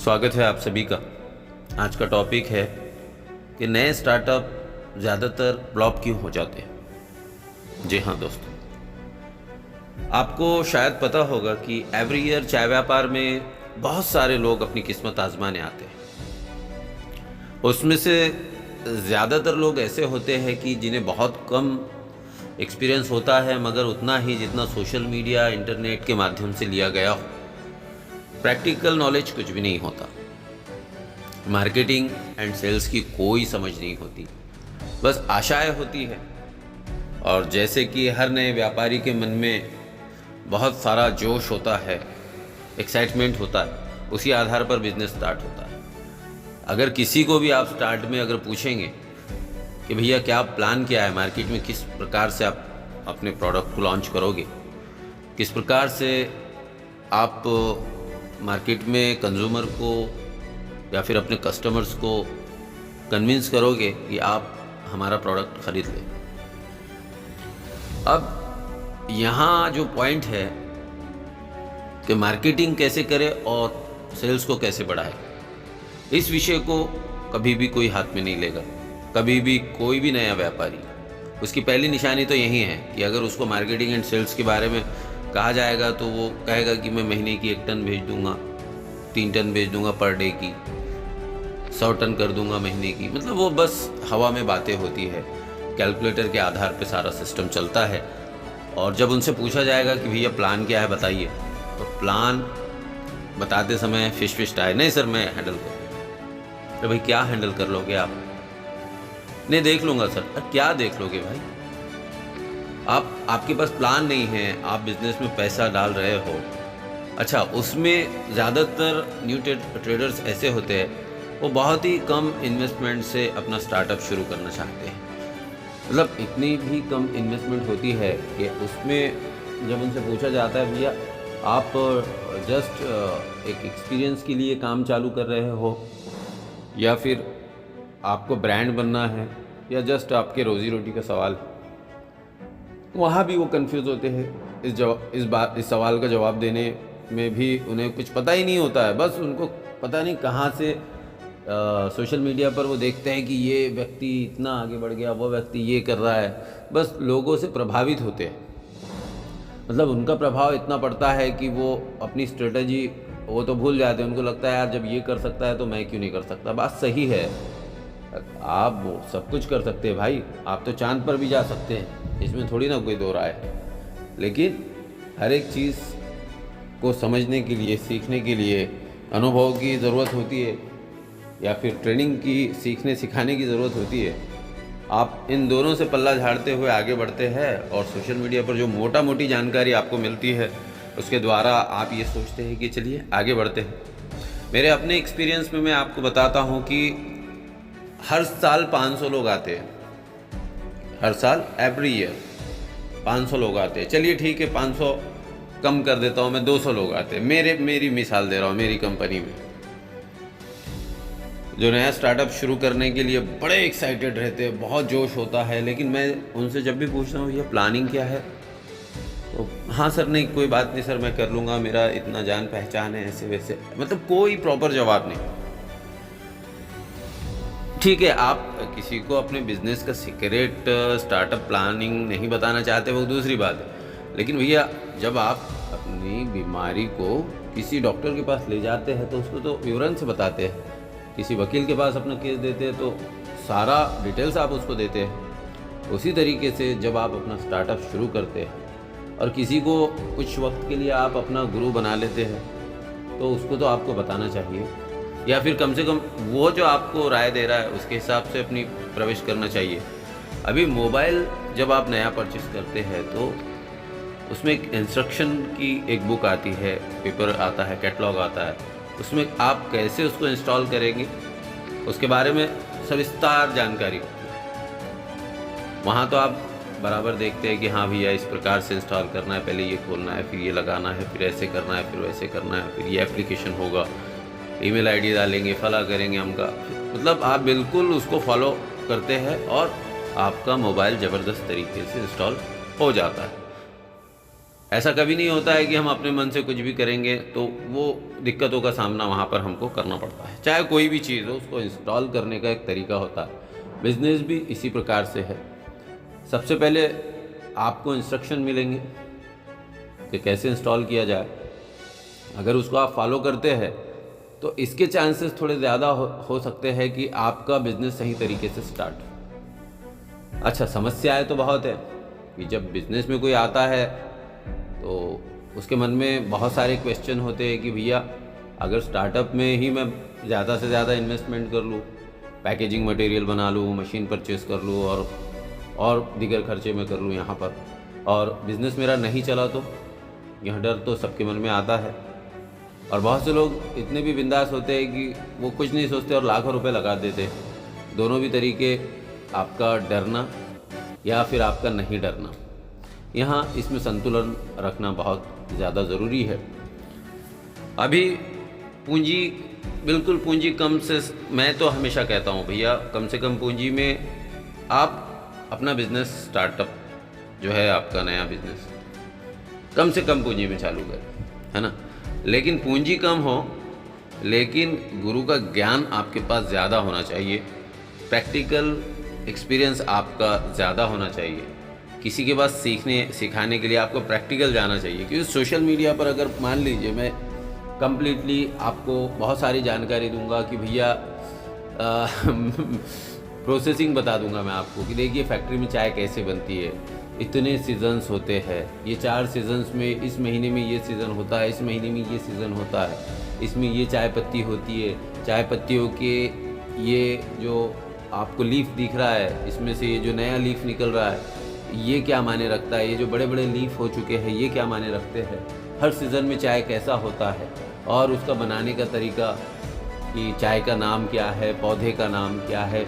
स्वागत है आप सभी का। आज का टॉपिक है कि नए स्टार्टअप ज़्यादातर फ्लॉप क्यों हो जाते हैं। जी हाँ दोस्तों, आपको शायद पता होगा कि एवरी ईयर चाय व्यापार में बहुत सारे लोग अपनी किस्मत आजमाने आते हैं। उसमें से ज़्यादातर लोग ऐसे होते हैं कि जिन्हें बहुत कम एक्सपीरियंस होता है, मगर उतना ही जितना सोशल मीडिया इंटरनेट के माध्यम से लिया गया हो। प्रैक्टिकल नॉलेज कुछ भी नहीं होता, मार्केटिंग एंड सेल्स की कोई समझ नहीं होती, बस आशाएं होती है। और जैसे कि हर नए व्यापारी के मन में बहुत सारा जोश होता है, एक्साइटमेंट होता है, उसी आधार पर बिजनेस स्टार्ट होता है। अगर किसी को भी आप स्टार्ट में अगर पूछेंगे कि भैया क्या प्लान क्या है, मार्केट में किस प्रकार से आप अपने प्रोडक्ट को लॉन्च करोगे, किस प्रकार से आप मार्केट में कंज्यूमर को या फिर अपने कस्टमर्स को कन्विंस करोगे कि आप हमारा प्रोडक्ट खरीद लें। अब यहाँ जो पॉइंट है कि मार्केटिंग कैसे करें और सेल्स को कैसे बढ़ाए, इस विषय को कभी भी कोई हाथ में नहीं लेगा। कभी भी कोई भी नया व्यापारी, उसकी पहली निशानी तो यही है कि अगर उसको मार्केटिंग एंड सेल्स के बारे में कहा जाएगा तो वो कहेगा कि मैं महीने की 1 टन भेज दूंगा, 3 टन भेज दूंगा पर डे की, 100 टन कर दूंगा महीने की। मतलब वो बस हवा में बातें होती है, कैलकुलेटर के आधार पे सारा सिस्टम चलता है। और जब उनसे पूछा जाएगा कि भैया प्लान क्या है बताइए, तो प्लान बताते समय फिश टाइम, नहीं सर मैं हैंडल करूँगा। तो भाई क्या हैंडल कर लोगे आप? नहीं देख लूँगा सर। क्या देख लोगे भाई? आपके पास प्लान नहीं है, आप बिजनेस में पैसा डाल रहे हो। अच्छा, उसमें ज़्यादातर न्यू ट्रेडर्स ऐसे होते हैं, वो बहुत ही कम इन्वेस्टमेंट से अपना स्टार्टअप शुरू करना चाहते हैं। मतलब इतनी भी कम इन्वेस्टमेंट होती है कि उसमें जब उनसे पूछा जाता है भैया आप जस्ट एक एक्सपीरियंस के लिए काम चालू कर रहे हो या फिर आपको ब्रांड बनना है या जस्ट आपके रोज़ी रोटी का सवाल, वहाँ भी वो कंफ्यूज होते हैं। इस सवाल का जवाब देने में भी उन्हें कुछ पता ही नहीं होता है। बस उनको पता नहीं कहाँ से सोशल मीडिया पर वो देखते हैं कि ये व्यक्ति इतना आगे बढ़ गया, वो व्यक्ति ये कर रहा है, बस लोगों से प्रभावित होते हैं। मतलब उनका प्रभाव इतना पड़ता है कि वो अपनी स्ट्रेटजी वो तो भूल जाते हैं। उनको लगता है यार जब ये कर सकता है तो मैं क्यों नहीं कर सकता। बात सही है, आप वो सब कुछ कर सकते हैं भाई, आप तो चांद पर भी जा सकते हैं, इसमें थोड़ी ना कोई दो राय है। लेकिन हर एक चीज़ को समझने के लिए, सीखने के लिए अनुभव की ज़रूरत होती है या फिर ट्रेनिंग की, सीखने सिखाने की ज़रूरत होती है। आप इन दोनों से पल्ला झाड़ते हुए आगे बढ़ते हैं और सोशल मीडिया पर जो मोटा मोटी जानकारी आपको मिलती है उसके द्वारा आप ये सोचते हैं कि चलिए आगे बढ़ते हैं। मेरे अपने एक्सपीरियंस में मैं आपको बताता हूँ कि हर साल 500 लोग आते हैं, हर साल एवरी ईयर 500 लोग आते हैं। चलिए ठीक है, 500 कम कर देता हूँ मैं, 200 लोग आते हैं। मेरी मिसाल दे रहा हूँ, मेरी कंपनी में जो नया स्टार्टअप शुरू करने के लिए बड़े एक्साइटेड रहते हैं, बहुत जोश होता है। लेकिन मैं उनसे जब भी पूछता हूँ ये प्लानिंग क्या है, तो हाँ सर नहीं कोई बात नहीं सर मैं कर लूँगा, मेरा इतना जान पहचान है, ऐसे वैसे, मतलब कोई प्रॉपर जवाब नहीं। ठीक है, आप किसी को अपने बिजनेस का सीक्रेट स्टार्टअप प्लानिंग नहीं बताना चाहते, वो दूसरी बात है। लेकिन भैया जब आप अपनी बीमारी को किसी डॉक्टर के पास ले जाते हैं तो उसको तो विवरण से बताते हैं, किसी वकील के पास अपना केस देते हैं तो सारा डिटेल्स आप उसको देते हैं। उसी तरीके से जब आप अपना स्टार्टअप शुरू करते हैं और किसी को कुछ वक्त के लिए आप अपना गुरु बना लेते हैं तो उसको तो आपको बताना चाहिए, या फिर कम से कम वो जो आपको राय दे रहा है उसके हिसाब से अपनी प्रवेश करना चाहिए। अभी मोबाइल जब आप नया परचेस करते हैं तो उसमें एक इंस्ट्रक्शन की एक बुक आती है, पेपर आता है, कैटलॉग आता है, उसमें आप कैसे उसको इंस्टॉल करेंगे उसके बारे में सविस्तार जानकारी होती है। वहाँ तो आप बराबर देखते हैं कि हाँ भैया इस प्रकार से इंस्टॉल करना है, पहले ये खोलना है, फिर ये लगाना है, फिर ऐसे करना है, फिर वैसे करना है, फिर ये एप्लीकेशन होगा, ईमेल आईडी डालेंगे, फला करेंगे हमका। मतलब आप बिल्कुल उसको फॉलो करते हैं और आपका मोबाइल ज़बरदस्त तरीके से इंस्टॉल हो जाता है। ऐसा कभी नहीं होता है कि हम अपने मन से कुछ भी करेंगे तो वो दिक्कतों का सामना वहाँ पर हमको करना पड़ता है। चाहे कोई भी चीज़ हो, उसको इंस्टॉल करने का एक तरीका होता है। बिज़नेस भी इसी प्रकार से है। सबसे पहले आपको इंस्ट्रक्शन मिलेंगे कि कैसे इंस्टॉल किया जाए। अगर उसको आप फॉलो करते हैं तो इसके चांसेस थोड़े ज़्यादा हो सकते हैं कि आपका बिज़नेस सही तरीके से स्टार्ट हो। अच्छा, समस्याएं तो बहुत है कि जब बिज़नेस में कोई आता है तो उसके मन में बहुत सारे क्वेश्चन होते हैं कि भैया अगर स्टार्टअप में ही मैं ज़्यादा से ज़्यादा इन्वेस्टमेंट कर लूँ, पैकेजिंग मटेरियल बना लूँ, मशीन परचेज़ कर लूँ और दीगर खर्चे में कर लूँ यहाँ पर, और बिज़नेस मेरा नहीं चला तो, यह डर तो सबके मन में आता है। और बहुत से लोग इतने भी बिंदास होते हैं कि वो कुछ नहीं सोचते और लाखों रुपए लगा देते हैं। दोनों भी तरीके, आपका डरना या फिर आपका नहीं डरना, यहाँ इसमें संतुलन रखना बहुत ज़्यादा ज़रूरी है। अभी पूंजी, बिल्कुल पूंजी कम से, मैं तो हमेशा कहता हूँ भैया कम से कम पूंजी में आप अपना बिज़नेस स्टार्टअप जो है, आपका नया बिज़नेस कम से कम पूंजी में चालू करें, है ना। लेकिन पूंजी कम हो, लेकिन गुरु का ज्ञान आपके पास ज़्यादा होना चाहिए, प्रैक्टिकल एक्सपीरियंस आपका ज़्यादा होना चाहिए। किसी के पास सिखाने के लिए आपको प्रैक्टिकल जाना चाहिए। क्योंकि सोशल मीडिया पर अगर मान लीजिए मैं कम्प्लीटली आपको बहुत सारी जानकारी दूंगा कि भैया प्रोसेसिंग बता दूंगा मैं आपको कि देखिए फैक्ट्री में चाय कैसे बनती है, इतने सीज़न्स होते हैं, ये 4 सीज़न्स में, इस महीने में ये सीज़न होता है, इस महीने में ये सीज़न होता है, इसमें ये चाय पत्ती होती है, चाय पत्तियों के ये जो आपको लीफ दिख रहा है, इसमें से ये जो नया लीफ निकल रहा है ये क्या मायने रखता है, ये जो बड़े बड़े लीफ हो चुके हैं ये क्या मायने रखते हैं, हर सीज़न में चाय कैसा होता है, और उसका बनाने का तरीका कि चाय का नाम क्या है, पौधे का नाम क्या है,